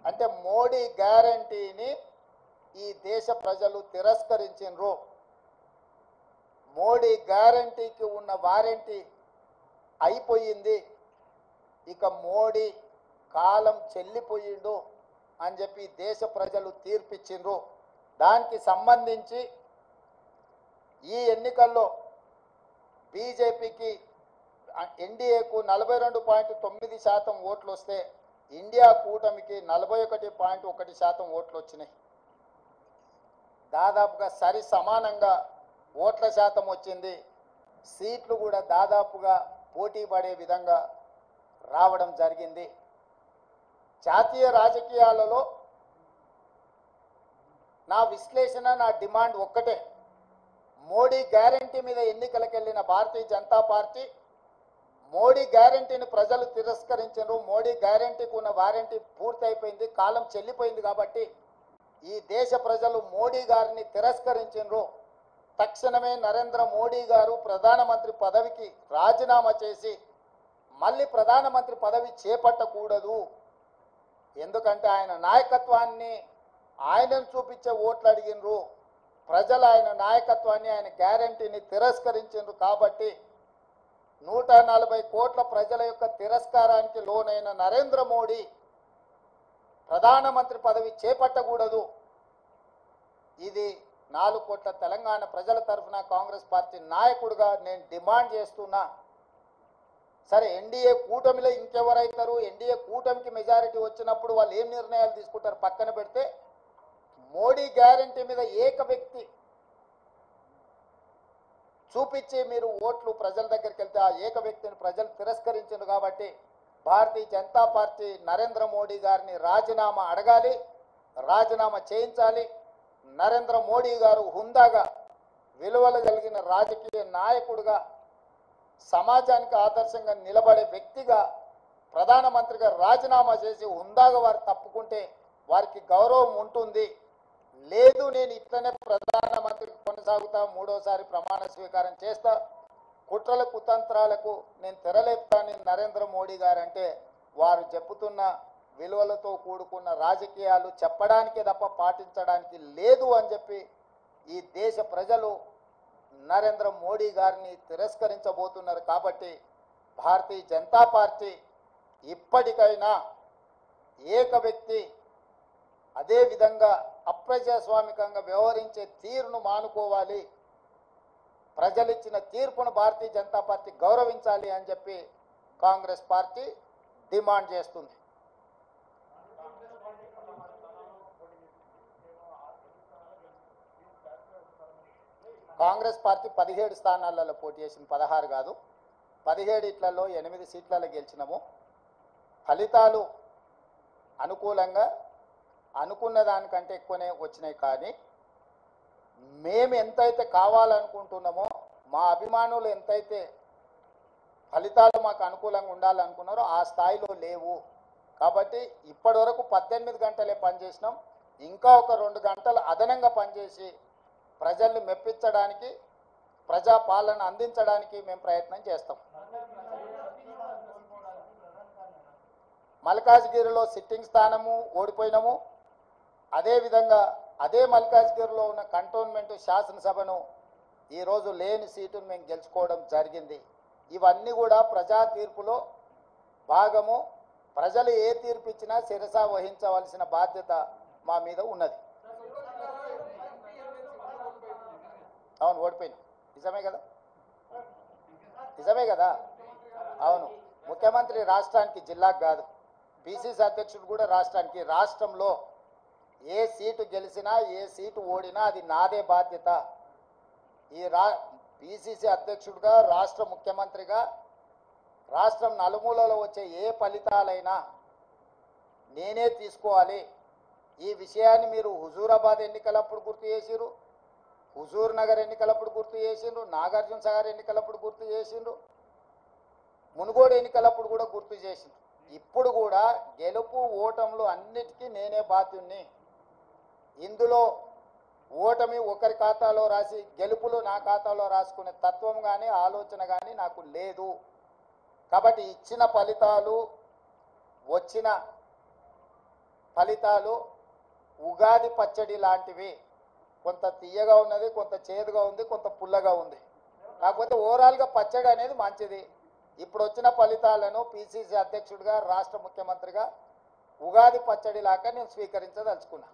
అంటే మోడీ గ్యారంటీని ఈ దేశ ప్రజలు తిరస్కరించిండ్రు. మోడీ గ్యారంటీకి ఉన్న వారంటీ అయిపోయింది. ఇక మోడీ కాలం చెల్లిపోయిండు అని చెప్పి దేశ ప్రజలు తీర్పిచ్చిండ్రు. దానికి సంబంధించి ఈ ఎన్నికల్లో బీజేపీకి, ఎన్డీఏకు 42.9% ఓట్లు వస్తే ఇండియా కూటమికి 41.1% ఓట్లు వచ్చినాయి. దాదాపుగా సరి సమానంగా ఓట్ల శాతం వచ్చింది. సీట్లు కూడా దాదాపుగా పోటీ పడే విధంగా రావడం జరిగింది. జాతీయ రాజకీయాలలో నా విశ్లేషణ, నా డిమాండ్ ఒక్కటే. మోడీ గ్యారంటీ మీద ఎన్నికలకు వెళ్ళిన భారతీయ జనతా పార్టీ మోడీ గ్యారంటీని ప్రజలు తిరస్కరించారు. మోడీ గ్యారంటీకి ఉన్న వారంటీ పూర్తి అయిపోయింది, కాలం చెల్లిపోయింది. కాబట్టి ఈ దేశ ప్రజలు మోడీ గారిని తిరస్కరించారు. తక్షణమే నరేంద్ర మోడీ గారు ప్రధానమంత్రి పదవికి రాజీనామా చేసి మళ్ళీ ప్రధానమంత్రి పదవి చేపట్టకూడదు. ఎందుకంటే ఆయన నాయకత్వాన్ని ఆయనను చూపించే ఓట్లు అడిగినరు. ప్రజలు ఆయన నాయకత్వాన్ని, ఆయన గ్యారంటీని తిరస్కరించారు. కాబట్టి 140 కోట్ల ప్రజల యొక్క తిరస్కారానికి లోనైన నరేంద్ర మోడీ ప్రధానమంత్రి పదవి చేపట్టకూడదు. ఇది 4 కోట్ల తెలంగాణ ప్రజల తరఫున కాంగ్రెస్ పార్టీ నాయకుడిగా నేను డిమాండ్ చేస్తున్నా. సరే, ఎన్డీఏ కూటమిలో ఇంకెవరైతారు? ఎన్డీఏ కూటమికి మెజారిటీ వచ్చినప్పుడు వాళ్ళు ఏం నిర్ణయాలు తీసుకుంటారు పక్కన పెడితే, మోడీ గ్యారంటీ మీద ఏక వ్యక్తి చూపించి మీరు ఓట్లు ప్రజల దగ్గరికి వెళ్తే ఆ ఏక వ్యక్తిని ప్రజలు తిరస్కరించారు. కాబట్టి భారతీయ జనతా పార్టీ నరేంద్ర మోడీ గారిని రాజీనామా అడగాలి, రాజీనామా చేయించాలి. నరేంద్ర మోడీ గారు హుందాగా, విలువలు కలిగిన రాజకీయ నాయకుడిగా, సమాజానికి ఆదర్శంగా నిలబడే వ్యక్తిగా ప్రధానమంత్రిగా రాజీనామా చేసి హుందాగా వారు తప్పుకుంటే వారికి గౌరవం ఉంటుంది. లేదు, నేను ఇట్లనే ప్రధానమంత్రికి కొనసాగుతా, 3వసారి ప్రమాణ స్వీకారం చేస్తా, కుట్రల కుతంత్రాలకు నేను తెరలేపుతాను నరేంద్ర మోడీ గారు అంటే, వారు చెప్పుతున్న విలువలతో కూడుకున్న రాజకీయాలు చెప్పడానికే తప్ప పాటించడానికి లేదు అని చెప్పి ఈ దేశ ప్రజలు నరేంద్ర మోడీ గారిని తిరస్కరించబోతున్నారు. కాబట్టి భారతీయ జనతా పార్టీ ఇప్పటికైనా ఏక వ్యక్తి అదేవిధంగా అప్రజాస్వామికంగా వ్యవహరించే తీరును మానుకోవాలి. ప్రజలిచ్చిన తీర్పును భారతీయ జనతా పార్టీ గౌరవించాలి అని చెప్పి కాంగ్రెస్ పార్టీ డిమాండ్ చేస్తుంది. కాంగ్రెస్ పార్టీ 17 స్థానాలలో పోటీ చేసింది, 16 కాదు. 17 ఇట్లలో 8 సీట్లలో గెలిచినాము. ఫలితాలు అనుకూలంగా అనుకున్న దానికంటే ఎక్కువనే వచ్చినాయి. కానీ మేము ఎంతైతే కావాలనుకుంటున్నామో, మా అభిమానులు ఎంతైతే ఫలితాలు మాకు అనుకూలంగా ఉండాలనుకున్నారో ఆ స్థాయిలో లేవు. కాబట్టి ఇప్పటి వరకు 18 గంటలే పనిచేసినాం. ఇంకా ఒక 2 గంటలు అదనంగా పనిచేసి ప్రజల్ని మెప్పించడానికి, ప్రజాపాలన అందించడానికి మేము ప్రయత్నం చేస్తాం. మల్కాజ్గిరిలో సిట్టింగ్ స్థానము ఓడిపోయినాము. అదేవిధంగా అదే మల్కాజ్గిరిలో ఉన్న కంటోన్మెంట్ శాసనసభను ఈరోజు లేని సీటును మేము గెలుచుకోవడం జరిగింది. ఇవన్నీ కూడా ప్రజా తీర్పులో భాగము. ప్రజలు ఏ తీర్పు ఇచ్చినా శిరస వహించవలసిన బాధ్యత మా మీద ఉన్నది. అవును, ఓడిపోయినా. నిజమే కదా, నిజమే కదా. అవును, ముఖ్యమంత్రి రాష్ట్రానికి, జిల్లాకు కాదు. పిసిసి అధ్యక్షుడు కూడా రాష్ట్రానికి. రాష్ట్రంలో ఏ సీటు గెలిచినా ఏ సీటు ఓడినా అది నాదే బాధ్యత. ఈ పిసిసి అధ్యక్షుడిగా, రాష్ట్ర ముఖ్యమంత్రిగా రాష్ట్రం నలుమూలలో వచ్చే ఏ ఫలితాలైనా నేనే తీసుకోవాలి. ఈ విషయాన్ని మీరు హుజూరాబాద్ ఎన్నికలప్పుడు గుర్తు చేసిరు, హుజూర్ నగర్ ఎన్నికలప్పుడు గుర్తు చేసిండ్రు, నాగార్జున సాగర్ ఎన్నికలప్పుడు గుర్తు చేసిండ్రు, మునుగోడు ఎన్నికలప్పుడు కూడా గుర్తు చేసిండ్రు. ఇప్పుడు కూడా గెలుపు ఓటములు అన్నిటికీ నేనే బాధ్యుణ్ణి. ఇందులో ఓటమి ఒకరి ఖాతాలో రాసి గెలుపులు నా ఖాతాలో రాసుకునే తత్వం కానీ ఆలోచన కానీ నాకు లేదు. కాబట్టి ఇచ్చిన ఫలితాలు, వచ్చిన ఫలితాలు ఉగాది పచ్చడి లాంటివి. కొంత తీయగా ఉన్నది, కొంత చేదుగా ఉంది, కొంత పుల్లగా ఉంది. కాకపోతే ఓవరాల్గా పచ్చడి అనేది మంచిది. ఇప్పుడు వచ్చిన ఫలితాలను పిసిసి అధ్యక్షుడిగా, రాష్ట్ర ముఖ్యమంత్రిగా ఉగాది పచ్చడి లాగా నేను స్వీకరించదలుచుకున్నా.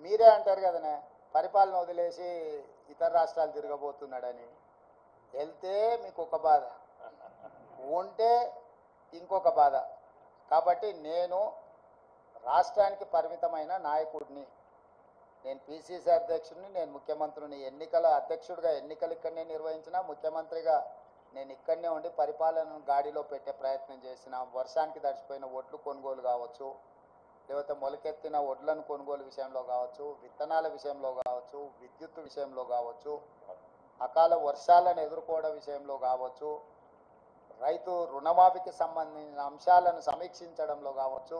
మీరే అంటారు కదనే, పరిపాలన వదిలేసి ఇతర రాష్ట్రాలు తిరగబోతున్నాడని. వెళ్తే మీకు ఒక బాధ, ఉంటే ఇంకొక బాధ. కాబట్టి నేను రాష్ట్రానికి పరిమితమైన నాయకుడిని. నేను పిసిసి అధ్యక్షుడిని, నేను ముఖ్యమంత్రిని. ఎన్నికల అధ్యక్షుడిగా ఎన్నికలు ఇక్కడనే నిర్వహించిన, ముఖ్యమంత్రిగా నేను ఇక్కడనే ఉండి పరిపాలనను గాడిలో పెట్టే ప్రయత్నం చేసిన. వర్షానికి తడిచిపోయిన ఒడ్లు కొనుగోలు కావచ్చు, లేకపోతే మొలకెత్తిన ఒడ్లను కొనుగోలు విషయంలో కావచ్చు, విత్తనాల విషయంలో కావచ్చు, విద్యుత్ విషయంలో కావచ్చు, అకాల వర్షాలను ఎదుర్కోవడం విషయంలో కావచ్చు, రైతు రుణమాఫీకి సంబంధించిన అంశాలను సమీక్షించడంలో కావచ్చు,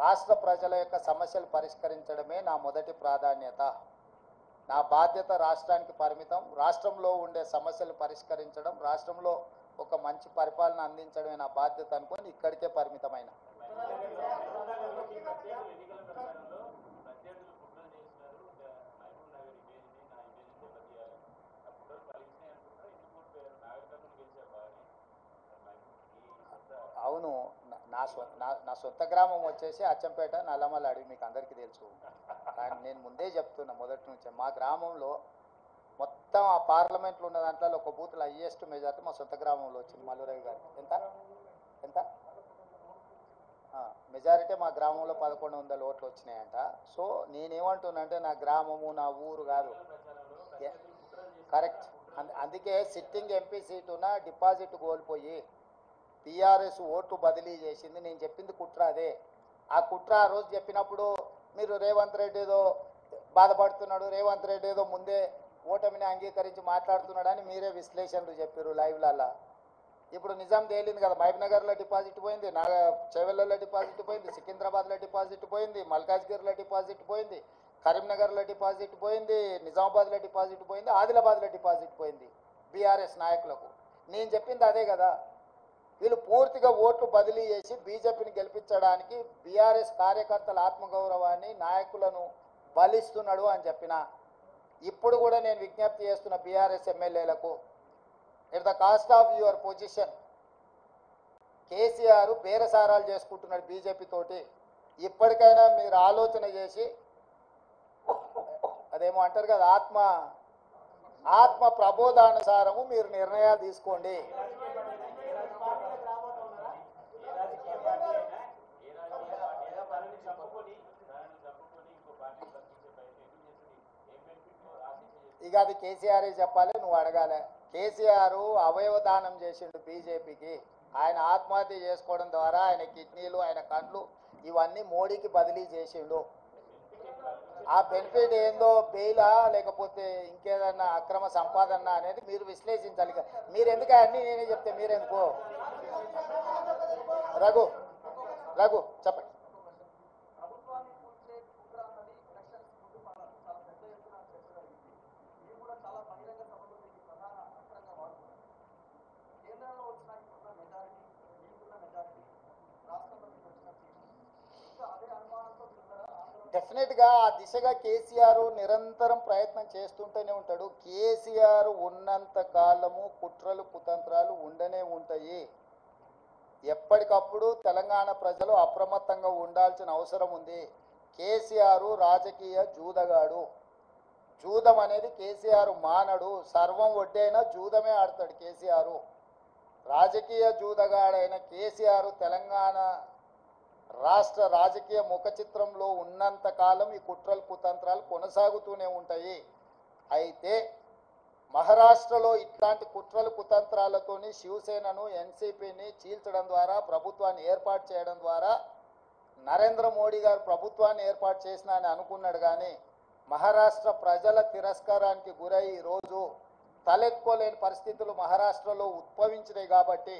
రాష్ట్ర ప్రజల యొక్క సమస్యలు పరిష్కరించడమే నా మొదటి ప్రాధాన్యత. నా బాధ్యత రాష్ట్రానికి పరిమితం. రాష్ట్రంలో ఉండే సమస్యలు పరిష్కరించడం, రాష్ట్రంలో ఒక మంచి పరిపాలన అందించడమే నా బాధ్యత అనుకొని ఇక్కడికే పరిమితమైన. అవును, నా సొంత గ్రామం వచ్చేసి అచ్చంపేట, నల్లమల్ల అడవి, మీకు అందరికీ తెలుసు. కానీ నేను ముందే చెప్తున్నా మొదటి నుంచే, మా గ్రామంలో మొత్తం ఆ పార్లమెంట్లో ఉన్న దాంట్లో ఒక బూత్లో హైయెస్ట్ మెజార్టీ మా సొంత గ్రామంలో వచ్చింది. మల్లురవి గారు ఎంత ఎంత మెజారిటీ మా గ్రామంలో 1100 ఓట్లు వచ్చినాయంట. సో నేనేమంటున్నానంటే నా గ్రామము నా ఊరు కాదు, కరెక్ట్. అందుకే సిట్టింగ్ ఎంపీ సీటున డిపాజిట్ కోల్పోయి టీఆర్ఎస్ ఓట్లు బదిలీ చేసింది. నేను చెప్పింది కుట్ర అదే. ఆ కుట్ర ఆ రోజు చెప్పినప్పుడు మీరు రేవంత్ రెడ్డి ఏదో బాధపడుతున్నాడు, రేవంత్ రెడ్డి ఏదో ముందే ఓటమిని అంగీకరించి మాట్లాడుతున్నాడని మీరే విశ్లేషణలు చెప్పారు లైవ్లల్లా. ఇప్పుడు నిజాం తేలింది కదా, మహబూబ్నగర్లో డిపాజిట్ పోయింది, చేవెళ్ళలో డిపాజిట్ పోయింది, సికింద్రాబాద్లో డిపాజిట్ పోయింది, మల్కాజ్గిరిలో డిపాజిట్ పోయింది, కరీంనగర్లో డిపాజిట్ పోయింది, నిజామాబాద్లో డిపాజిట్ పోయింది, ఆదిలాబాద్లో డిపాజిట్ పోయింది బీఆర్ఎస్ నాయకులకు. నేను చెప్పింది అదే కదా. వీళ్ళు పూర్తిగా ఓట్లు బదిలీ చేసి బీజేపీని గెలిపించడానికి బీఆర్ఎస్ కార్యకర్తల ఆత్మగౌరవాన్ని, నాయకులను బలిస్తున్నాడు అని చెప్పిన. ఇప్పుడు కూడా నేను విజ్ఞప్తి చేస్తున్న బీఆర్ఎస్ ఎమ్మెల్యేలకు, at the cost of your position, KCR బేరసారాలు చేసుకుంటున్నాడు బీజేపీ తోటి. ఇప్పటికైనా మీరు ఆలోచన చేసి, అదేమో అంటారు కదా, ఆత్మ ప్రబోధానుసారము మీరు నిర్ణయాలు తీసుకోండి. ఇక అది కేసీఆర్ చెప్పాలి, నువ్వు అడగాలి. కేసీఆర్ అవయవదానం చేసిండు బీజేపీకి. ఆయన ఆత్మహత్య చేసుకోవడం ద్వారా ఆయన కిడ్నీలు, ఆయన కండ్లు ఇవన్నీ మోడీకి బదిలీ చేసిండు. ఆ బెనిఫిట్ ఏందో, బెయిలా లేకపోతే ఇంకేదన్నా అక్రమ సంపాదన అనేది మీరు విశ్లేషించాలి. మీరు ఎందుకు అన్నీ నేనే చెప్తే మీరెందుకు? రఘు చెప్పండి. డెఫినెట్గా ఆ దిశగా కేసీఆర్ నిరంతరం ప్రయత్నం చేస్తుంటూనే ఉంటాడు. కేసీఆర్ ఉన్నంత కాలము కుట్రలు కుతంత్రాలు ఉండనే ఉంటాయి. ఎప్పటికప్పుడు తెలంగాణ ప్రజలు అప్రమత్తంగా ఉండాల్సిన అవసరం ఉంది. కేసీఆర్ రాజకీయ జూదగాడు. జూదం అనేది కేసీఆర్ మానడు. సర్వం ఒడ్డైనా జూదమే ఆడతాడు కేసీఆర్. రాజకీయ జూదగాడైన కేసీఆర్ తెలంగాణ రాష్ట్ర రాజకీయ ముఖ చిత్రంలో ఉన్నంత కాలం ఈ కుట్రలు కుతంత్రాలు కొనసాగుతూనే ఉంటాయి. అయితే మహారాష్ట్రలో ఇట్లాంటి కుట్రలు కుతంత్రాలతోని శివసేనను, ఎన్సీపీని చీల్చడం ద్వారా, ప్రభుత్వాన్ని ఏర్పాటు చేయడం ద్వారా నరేంద్ర మోడీ గారు ప్రభుత్వాన్ని ఏర్పాటు చేసినా అని అనుకున్నాడు. కానీ మహారాష్ట్ర ప్రజల తిరస్కారానికి గురై ఈరోజు తలెత్తుకోలేని పరిస్థితులు మహారాష్ట్రలో ఉద్భవించినాయి. కాబట్టి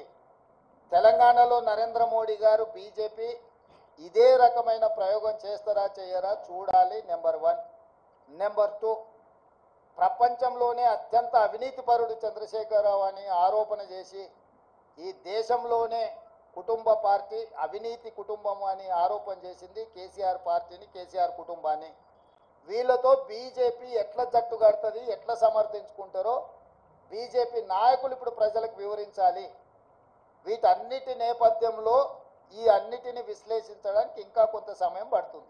తెలంగాణలో నరేంద్ర మోడీ గారు, బీజేపీ ఇదే రకమైన ప్రయోగం చేస్తారా చేయరా చూడాలి. నెంబర్ 1. నెంబర్ 2, ప్రపంచంలోనే అత్యంత అవినీతిపరుడు చంద్రశేఖరరావు అని ఆరోపణ చేసి ఈ దేశంలోనే కుటుంబ పార్టీ, అవినీతి కుటుంబం అని ఆరోపణ చేసింది కేసీఆర్ పార్టీని, కేసీఆర్ కుటుంబాన్ని. వీళ్ళతో బీజేపీ ఎట్లా జట్టు కడుతుంది, ఎట్లా సమర్థించుకుంటారో బీజేపీ నాయకులు ఇప్పుడు ప్రజలకు వివరించాలి. వీటన్నిటి నేపథ్యంలో ఈ అన్నిటిని విశ్లేషించడానికి ఇంకా కొంత సమయం పడుతుంది.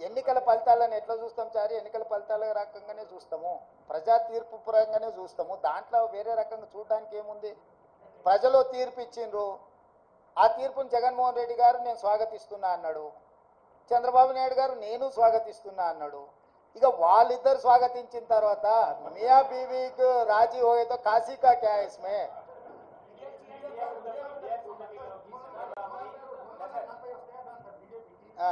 ఎన్నికల ఫలితాలను ఎట్లా చూస్తాం చారి? ఎన్నికల ఫలితాల రకంగానే చూస్తాము, ప్రజా తీర్పు పరంగానే చూస్తాము. దాంట్లో వేరే రకంగా చూడడానికి ఏముంది? ప్రజలు తీర్పు ఇచ్చిండ్రు, ఆ తీర్పును జగన్మోహన్ రెడ్డి గారు నేను స్వాగతిస్తున్నా అన్నాడు. చంద్రబాబు నాయుడు గారు నేను స్వాగతిస్తున్నా అన్నాడు. ఇక వాళ్ళిద్దరు స్వాగతించిన తర్వాత మియా బీవీకి రాజీ హోయేతో కాశీ కా క్యా హై ఇస్మే? ఆ,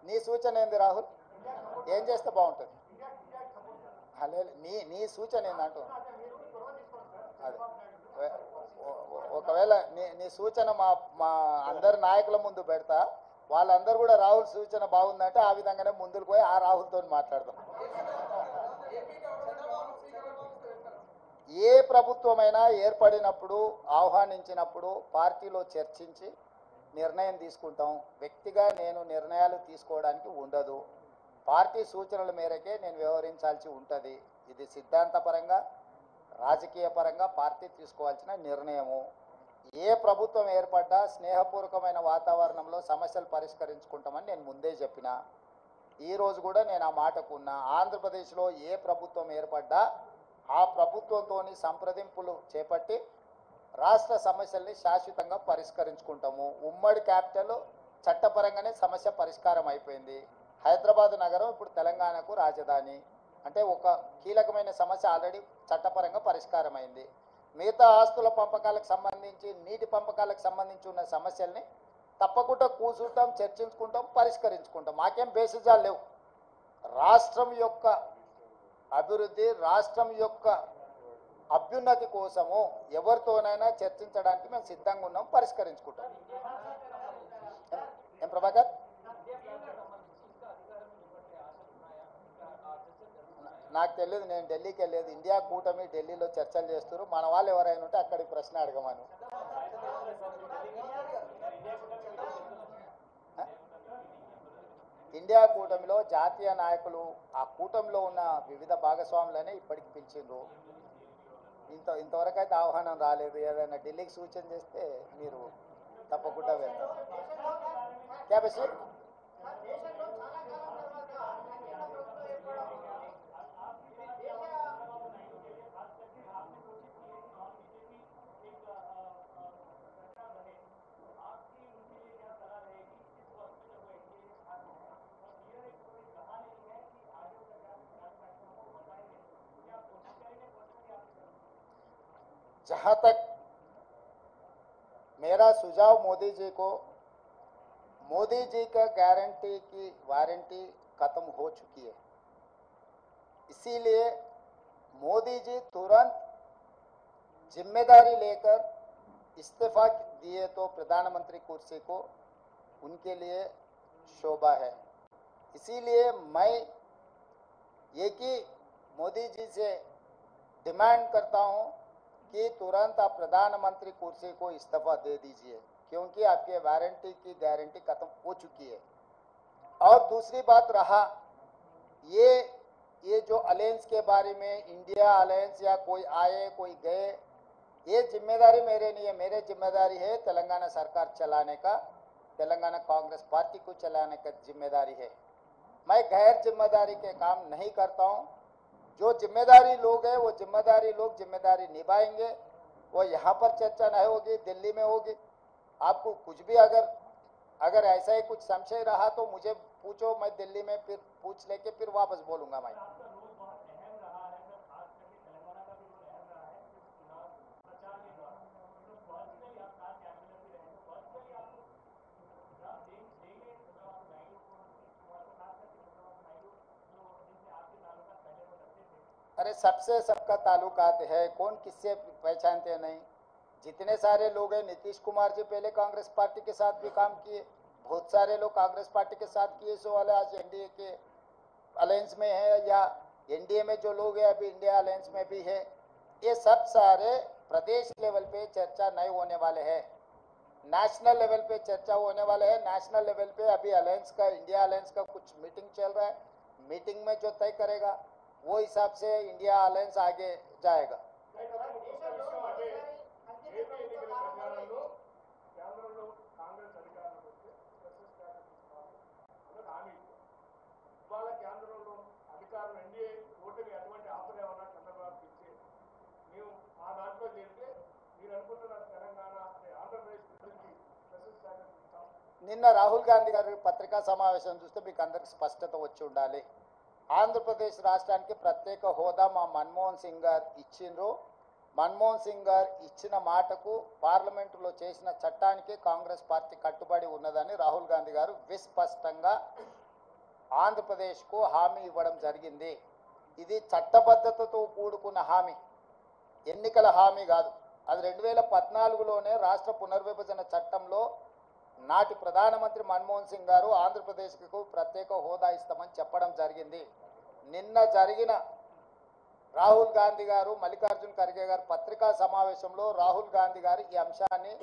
నీ సూచన ఏంది రాహుల్? ఏం చేస్తే బాగుంటుంది? లేదు, నీ సూచన ఏందంటూ అదే ఒకవేళ నీ సూచన మా అందరి నాయకుల ముందు పెడతా, వాళ్ళందరూ కూడా రాహుల్ సూచన బాగుందంటే ఆ విధంగానే ముందుకు పోయి ఆ రాహుల్తో మాట్లాడదాం. ఏ ప్రభుత్వమైనా ఏర్పడినప్పుడు ఆహ్వానించినప్పుడు పార్టీలో చర్చించి నిర్ణయం తీసుకుంటాం. వ్యక్తిగా నేను నిర్ణయాలు తీసుకోవడానికి ఉండదు. పార్టీ సూచనల మేరకే నేను వ్యవహరించాల్సి ఉంటుంది. ఇది సిద్ధాంతపరంగా రాజకీయ పరంగా పార్టీ తీసుకోవాల్సిన నిర్ణయము. ఏ ప్రభుత్వం ఏర్పడ్డా స్నేహపూర్వకమైన వాతావరణంలో సమస్యలు పరిష్కరించుకుంటామని నేను ముందే చెప్పిన. ఈరోజు కూడా నేను ఆ మాటకు ఉన్నా. ఆంధ్రప్రదేశ్లో ఏ ప్రభుత్వం ఏర్పడ్డా ఆ ప్రభుత్వంతో సంప్రదింపులు చేపట్టి రాష్ట్ర సమస్యల్ని శాశ్వతంగా పరిష్కరించుకుంటాము. ఉమ్మడి క్యాపిటల్ చట్టపరంగానే సమస్య పరిష్కారం అయిపోయింది. హైదరాబాద్ నగరం ఇప్పుడు తెలంగాణకు రాజధాని అంటే ఒక కీలకమైన సమస్య ఆల్రెడీ చట్టపరంగా పరిష్కారం అయింది. మిగతా ఆస్తుల పంపకాలకు సంబంధించి నీటి పంపకాలకు సంబంధించి ఉన్న సమస్యల్ని తప్పకుండా కూర్చుంటాం, చర్చించుకుంటాం, పరిష్కరించుకుంటాం. మాకేం బేసిజాలు లేవు. రాష్ట్రం యొక్క అభివృద్ధి, రాష్ట్రం యొక్క అభ్యున్నతి కోసము ఎవరితోనైనా చర్చించడానికి మేము సిద్ధంగా ఉన్నాం, పరిష్కరించుకుంటాం. ఏం ప్రభాకర్? నాకు తెలియదు, నేను ఢిల్లీకి వెళ్ళలేదు. ఇండియా కూటమి ఢిల్లీలో చర్చలు చేస్తారు. మన వాళ్ళు ఎవరైనా ఉంటే అక్కడికి ప్రశ్న అడగమను. ఇండియా కూటమిలో జాతీయ నాయకులు ఆ కూటమిలో ఉన్న వివిధ భాగస్వాములనే ఇప్పటికి పిలిచిండ్రు. ఇంతవరకు అయితే ఆహ్వానం రాలేదు. ఏదైనా ఢిల్లీకి సూచన చేస్తే మీరు తప్పకుండా వెళ్తారు. క్యా బషీర్? जहां तक मेरा सुझाव मोदी जी को, मोदी जी का गारंटी की वारंटी खत्म हो चुकी है, इसीलिए मोदी जी तुरंत जिम्मेदारी लेकर इस्तीफा दिए तो प्रधानमंत्री कुर्सी को उनके लिए शोभा है। इसीलिए मैं एक ही मोदी जी से डिमांड करता हूं कि तुरंत आप प्रधानमंत्री कुर्सी को इस्तीफा दे दीजिए, क्योंकि आपके वारंटी की गारंटी खत्म हो चुकी है। और दूसरी बात रहा ये जो अलायंस के बारे में, इंडिया अलायंस या कोई आए कोई गए, ये जिम्मेदारी मेरे नहीं है। मेरे जिम्मेदारी है तेलंगाना सरकार चलाने का, तेलंगाना कांग्रेस पार्टी को चलाने का जिम्मेदारी है। मैं गैर जिम्मेदारी के काम नहीं करता हूं। जो जिम्मेदारी लोग हैं वो जिम्मेदारी लोग जिम्मेदारी निभाएंगे। वो यहाँ पर चर्चा नहीं होगी, दिल्ली में होगी। आपको कुछ भी अगर ऐसा ही कुछ संशय रहा तो मुझे पूछो, मैं दिल्ली में फिर पूछ लेके फिर वापस बोलूंगा। मैं अरे सबसे सबका ताल्लुकात है, कौन किससे पहचानते नहीं। जितने सारे लोग हैं, नीतीश कुमार जी पहले कांग्रेस पार्टी के साथ भी काम किए, बहुत सारे लोग कांग्रेस पार्टी के साथ किए, सो वाले आज एनडीए के अलायंस में है, या एनडीए में जो लोग हैं अभी इंडिया अलायंस में भी है। ये सब सारे प्रदेश लेवल पे चर्चा नहीं होने वाले हैं, नेशनल लेवल पे चर्चा होने वाले हैं। नेशनल लेवल पे अभी अलायंस का, इंडिया अलायंस का कुछ मीटिंग चल रहा है। मीटिंग में जो तय करेगा वो हिसाब से इंडिया अलायंस आगे जाएगा। నిన్న రాహుల్ గాంధీ గారి పత్రికా సమావేశం చూస్తే మీకు అందరికి స్పష్టత వచ్చి ఉండాలి. ఆంధ్రప్రదేశ్ రాష్ట్రానికి ప్రత్యేక హోదా మా మన్మోహన్ సింగ్ గారు ఇచ్చిండ్రు. మన్మోహన్ సింగ్ గారు ఇచ్చిన మాటకు పార్లమెంటులో చేసిన చట్టానికి కాంగ్రెస్ పార్టీ కట్టుబడి ఉన్నదని రాహుల్ గాంధీ గారు విస్పష్టంగా ఆంధ్రప్రదేశ్కు హామీ ఇవ్వడం జరిగింది. ఇది చట్టబద్ధతతో కూడుకున్న హామీ, ఎన్నికల హామీ కాదు. అది 2014లోనే రాష్ట్ర పునర్విభజన చట్టంలో నాటి ప్రధానమంత్రి మన్మోహన్ సింగ్ గారు ఆంధ్రప్రదేశ్కు ప్రత్యేక హోదా ఇస్తామని చెప్పడం జరిగింది. నిన్న జరిగిన రాహుల్ గాంధీ గారు మల్లికార్జున్ ఖర్గే గారు పత్రికా సమావేశంలో రాహుల్ గాంధీ గారు ఈ అంశాన్ని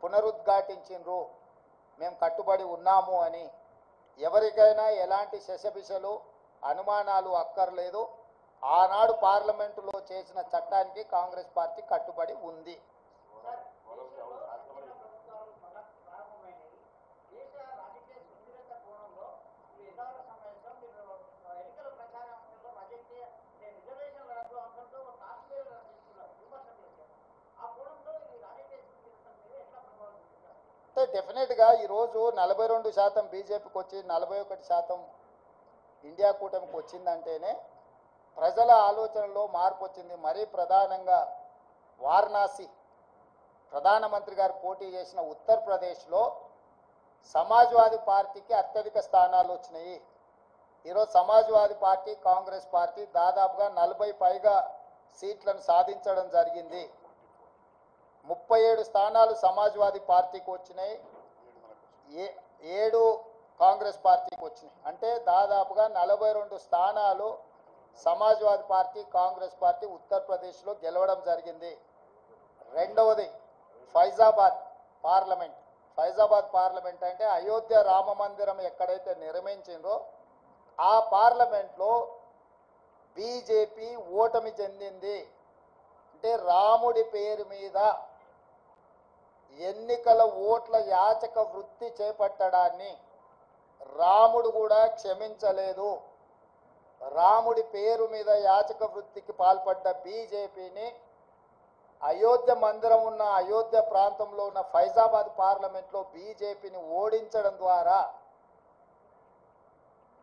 పునరుద్ఘాటించిండ్రు. మేము కట్టుబడి ఉన్నాము అని. ఎవరికైనా ఎలాంటి శశబిషలు అనుమానాలు అక్కర్లేదు. ఆనాడు పార్లమెంటులో చేసిన చట్టానికి కాంగ్రెస్ పార్టీ కట్టుబడి ఉంది. అంటే డెఫినెట్గా ఈరోజు 42% బీజేపీకి వచ్చి 41% ఇండియా కూటమికి వచ్చిందంటేనే ప్రజల ఆలోచనలో మార్పు వచ్చింది. మరీ ప్రధానంగా వారణాసి ప్రధానమంత్రి గారు పోటీ చేసిన ఉత్తరప్రదేశ్లో సమాజ్వాదీ పార్టీకి అత్యధిక స్థానాలు వచ్చినాయి. ఈరోజు సమాజ్వాదీ పార్టీ కాంగ్రెస్ పార్టీ దాదాపుగా 40 పైగా సీట్లను సాధించడం జరిగింది. 37 స్థానాలు సమాజ్వాదీ పార్టీకి వచ్చినాయి, 7 కాంగ్రెస్ పార్టీకి వచ్చినాయి. అంటే దాదాపుగా 42 స్థానాలు సమాజ్వాదీ పార్టీ కాంగ్రెస్ పార్టీ ఉత్తరప్రదేశ్లో గెలవడం జరిగింది. రెండవది ఫైజాబాద్ పార్లమెంట్. ఫైజాబాద్ పార్లమెంట్ అంటే అయోధ్య రామ మందిరం ఎక్కడైతే నిర్మించిందో ఆ పార్లమెంట్లో బీజేపీ ఓటమి చెందింది. అంటే రాముడి పేరు మీద ఎన్నికల ఓట్ల యాచక వృత్తి చేపట్టడాన్ని రాముడు కూడా క్షమించలేదు. రాముడి పేరు మీద యాచక వృత్తికి పాల్పడ్డ బీజేపీని అయోధ్య మందిరం ఉన్న అయోధ్య ప్రాంతంలో ఉన్న ఫైజాబాద్ పార్లమెంట్లో బీజేపీని ఓడించడం ద్వారా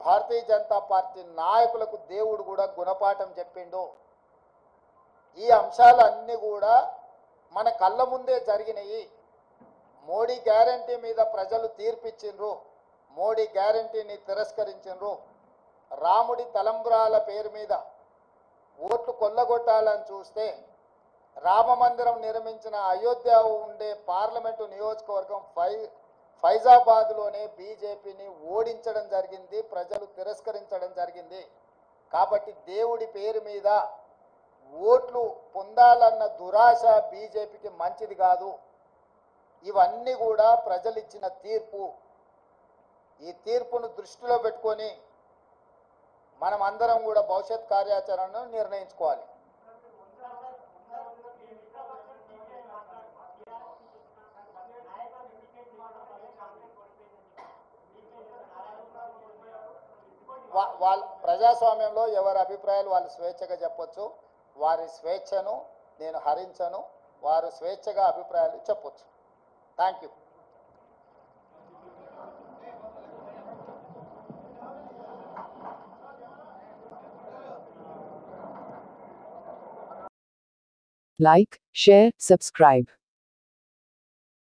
భారతీయ జనతా పార్టీ నాయకులకు దేవుడు కూడా గుణపాఠం చెప్పిండు. ఈ అంశాలన్నీ కూడా మన కళ్ళ ముందే జరిగినాయి. మోడీ గ్యారంటీ మీద ప్రజలు తీర్పిచ్చిండ్రు, మోడీ గ్యారంటీని తిరస్కరించిండ్రు. రాముడి తలంబ్రాల పేరు మీద ఓట్లు కొల్లగొట్టాలని చూస్తే రామ మందిరం నిర్మించిన అయోధ్య ఉండే పార్లమెంటు నియోజకవర్గం ఫైజాబాద్లోనే బీజేపీని ఓడించడం జరిగింది, ప్రజలు తిరస్కరించడం జరిగింది. కాబట్టి దేవుడి పేరు మీద ఓట్లు పొందాలన్న దురాశ బీజేపీకి మంచిది కాదు. ఇవన్నీ కూడా ప్రజలు ఇచ్చిన తీర్పు. ఈ తీర్పును దృష్టిలో పెట్టుకొని మనం అందరం కూడా భవిష్యత్ కార్యాచరణను నిర్ణయించుకోవాలి. వాళ్ళ ప్రజాస్వామ్యంలో ఎవరి అభిప్రాయాలు వాళ్ళు స్వేచ్ఛగా చెప్పొచ్చు. వారి స్వేచ్ఛను నేను హరించను. వారు స్వేచ్ఛగా అభిప్రాయాలు చెప్పొచ్చు. Thank you. Like, share, subscribe.